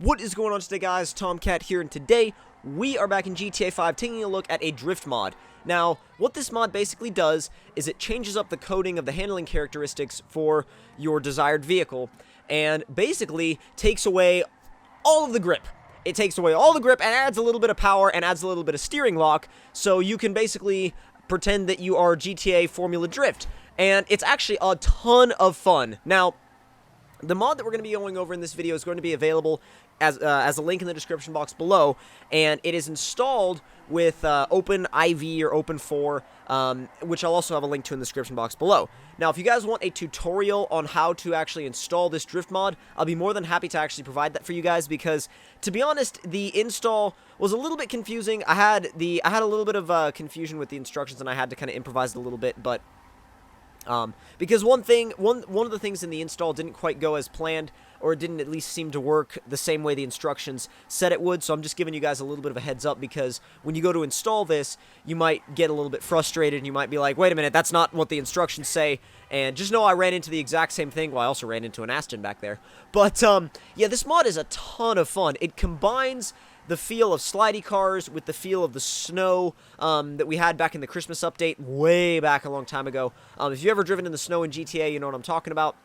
What is going on today, guys? Tomcat here, and today we are back in GTA 5 taking a look at a drift mod. Now, what this mod basically does is it changes up the coding of the handling characteristics for your desired vehicle and basically takes away all of the grip. It takes away all the grip and adds a little bit of power and adds a little bit of steering lock, so you can basically pretend that you are GTA Formula Drift. And it's actually a ton of fun. Now, the mod that we're going to be going over in this video is going to be available as a link in the description box below, and it is installed with OpenIV or Open4, which I'll also have a link to in the description box below. Now, if you guys want a tutorial on how to actually install this drift mod, I'll be more than happy to actually provide that for you guys, because, to be honest, the install was a little bit confusing. I had a little bit of confusion with the instructions, and I had to kind of improvise it a little bit, but because one of the things in the install didn't quite go as planned, or it didn't at least seem to work the same way the instructions said it would, so I'm just giving you guys a little bit of a heads up, because when you go to install this, you might get a little bit frustrated, and you might be like, wait a minute, that's not what the instructions say, and just know I ran into the exact same thing. Well, I also ran into an Aston back there, but, yeah, this mod is a ton of fun. It combines the feel of slidey cars with the feel of the snow that we had back in the Christmas update way back a long time ago. If you've ever driven in the snow in GTA, you know what I'm talking about.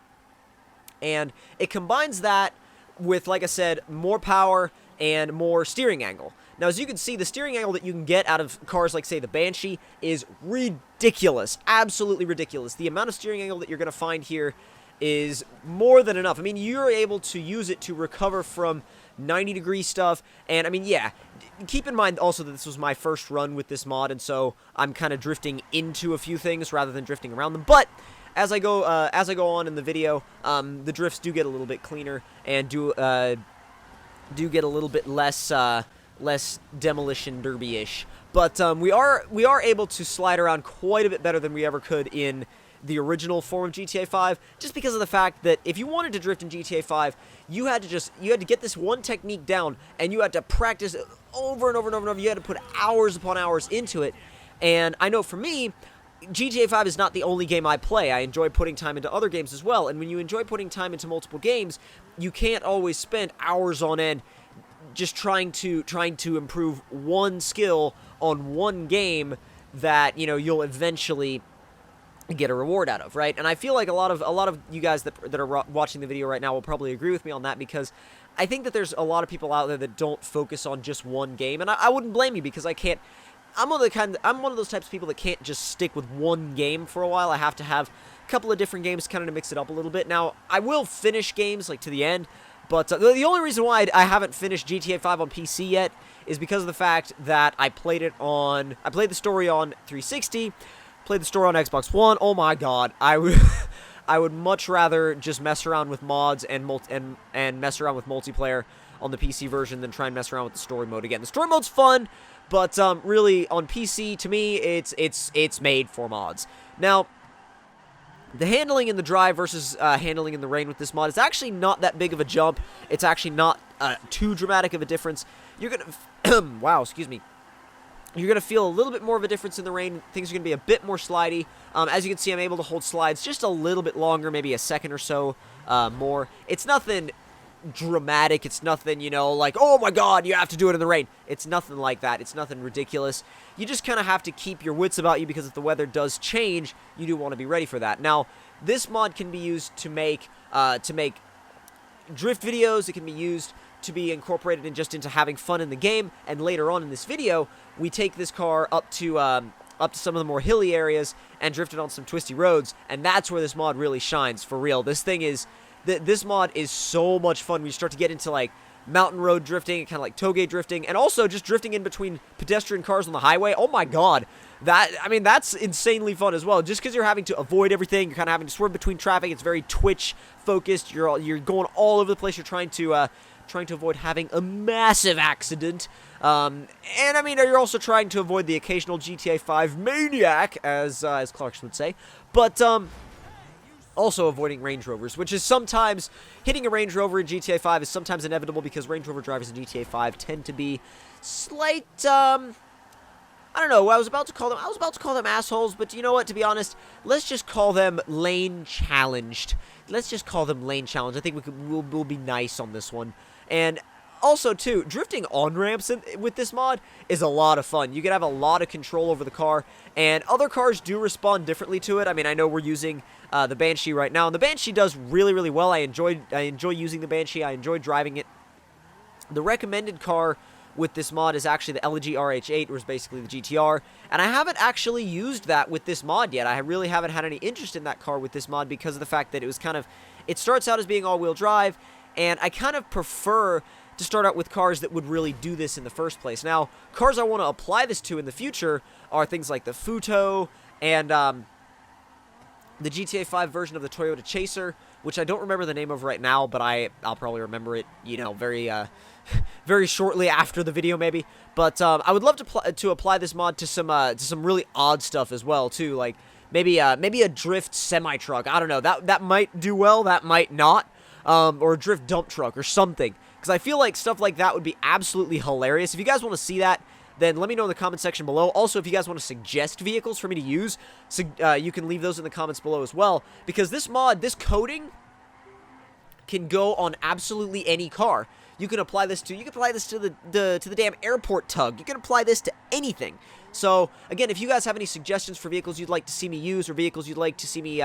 And it combines that with, like I said, more power and more steering angle. Now, as you can see, the steering angle that you can get out of cars like, say, the Banshee is ridiculous. Absolutely ridiculous. The amount of steering angle that you're going to find here is more than enough. I mean, you're able to use it to recover from 90-degree stuff, and I mean, yeah, keep in mind also that this was my first run with this mod, and so I'm kind of drifting into a few things rather than drifting around them, but as I go on in the video, the drifts do get a little bit cleaner, and do get a little bit less demolition derby-ish, but we are able to slide around quite a bit better than we ever could in the original form of GTA 5, just because of the fact that if you wanted to drift in GTA 5, you had to get this one technique down, and you had to practice over and over and over and over. You had to put hours upon hours into it, and I know for me, GTA 5 is not the only game I play. I enjoy putting time into other games as well, and when you enjoy putting time into multiple games, you can't always spend hours on end just trying to improve one skill on one game that, you know, you'll eventually get a reward out of, right? And I feel like a lot of you guys that are watching the video right now will probably agree with me on that, because I think that there's a lot of people out there that don't focus on just one game, and I wouldn't blame you, because I can't. I'm one of those types of people that can't just stick with one game for a while. I have to have a couple of different games kind of to mix it up a little bit. Now, I will finish games like to the end, but the only reason why I haven't finished GTA 5 on PC yet is because of the fact that I played the story on 360. Played the story on Xbox One. Oh my god, I would much rather just mess around with mods and mess around with multiplayer on the PC version than try and mess around with the story mode again. The story mode's fun, but really on PC, to me, it's made for mods. Now, the handling in the dry versus handling in the rain with this mod is actually not that big of a jump. It's actually not too dramatic of a difference. You're gonna wow, excuse me. You're going to feel a little bit more of a difference in the rain. Things are going to be a bit more slidey. As you can see, I'm able to hold slides just a little bit longer, maybe a second or so more. It's nothing dramatic. It's nothing, you know, like, oh my god, you have to do it in the rain. It's nothing like that. It's nothing ridiculous. You just kind of have to keep your wits about you, because if the weather does change, you do want to be ready for that. Now, this mod can be used to make drift videos. It can be used to be incorporated into having fun in the game, and later on in this video, we take this car up to some of the more hilly areas and drift it on some twisty roads, and that's where this mod really shines, for real. This mod is so much fun. We start to get into, like, mountain road drifting, kind of like toge drifting, and also just drifting in between pedestrian cars on the highway. Oh my god, that's insanely fun as well. Just because you're having to avoid everything, you're kind of having to swerve between traffic. It's very Twitch focused. You're going all over the place. You're trying to avoid having a massive accident, and I mean, you're also trying to avoid the occasional GTA 5 maniac, as Clarkson would say, but also avoiding Range Rovers, which is sometimes, hitting a Range Rover in GTA 5 is sometimes inevitable, because Range Rover drivers in GTA 5 tend to be slight, I don't know, I was about to call them assholes, but you know what, to be honest, let's just call them lane challenged. I think we'll be nice on this one. And Also, too, drifting on ramps with this mod is a lot of fun. You can have a lot of control over the car, and other cars do respond differently to it. I mean, I know we're using the Banshee right now, and the Banshee does really, really well. I enjoy using the Banshee. I enjoy driving it. The recommended car with this mod is actually the LG RH8, which is basically the GTR, and I haven't actually used that with this mod yet. I really haven't had any interest in that car with this mod because of the fact that it starts out as being all-wheel drive, and I kind of prefer to start out with cars that would really do this in the first place. Now, cars I want to apply this to in the future are things like the Futo and the GTA 5 version of the Toyota Chaser, which I don't remember the name of right now, but I'll probably remember it, very very shortly after the video, maybe. But I would love to apply this mod to some really odd stuff as well, too, like maybe a drift semi-truck. I don't know, that might do well, that might not, or a drift dump truck or something. Because I feel like stuff like that would be absolutely hilarious. If you guys want to see that, then let me know in the comment section below. Also, if you guys want to suggest vehicles for me to use, you can leave those in the comments below as well. Because this mod, this coding, can go on absolutely any car. You can apply this to the damn airport tug. You can apply this to anything. So again, if you guys have any suggestions for vehicles you'd like to see me use, or vehicles you'd like to see me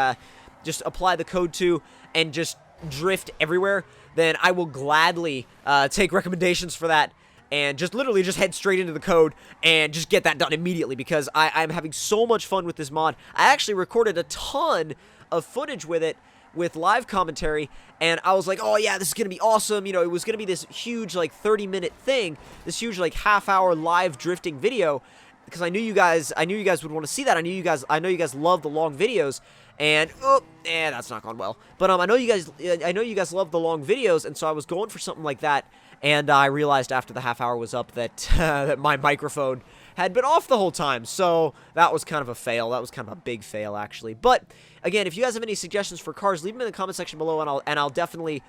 just apply the code to and just drift everywhere, then I will gladly take recommendations for that and literally head straight into the code and just get that done immediately, because I'm having so much fun with this mod. I actually recorded a ton of footage with it, with live commentary, and I was like, oh yeah, this is gonna be awesome. It was gonna be this huge, like, 30-minute thing, this huge, like, half-hour live drifting video, because I knew you guys would want to see that. I know you guys love the long videos, and that's not gone well. But I know you guys love the long videos, and so I was going for something like that, and I realized after the half hour was up that that my microphone had been off the whole time, so that was kind of a fail. That was kind of a big fail, actually. But again, if you guys have any suggestions for cars, leave them in the comment section below, and I'll definitely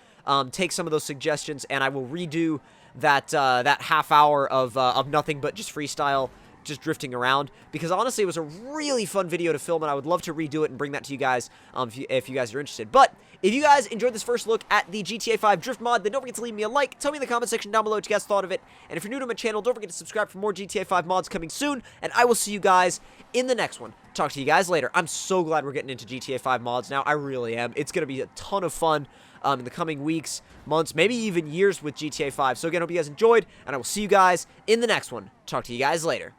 take some of those suggestions, and I will redo that half hour of nothing but just freestyle, just drifting around, because honestly it was a really fun video to film, and I would love to redo it and bring that to you guys if you guys are interested. But if you guys enjoyed this first look at the GTA 5 drift mod, then don't forget to leave me a like, tell me in the comment section down below what you guys thought of it, and if you're new to my channel, don't forget to subscribe for more GTA 5 mods coming soon, and I will see you guys in the next one. Talk to you guys later. I'm so glad we're getting into GTA 5 mods now. I really am. It's gonna be a ton of fun in the coming weeks, months, maybe even years with GTA 5. So again, hope you guys enjoyed, and I will see you guys in the next one. Talk to you guys later.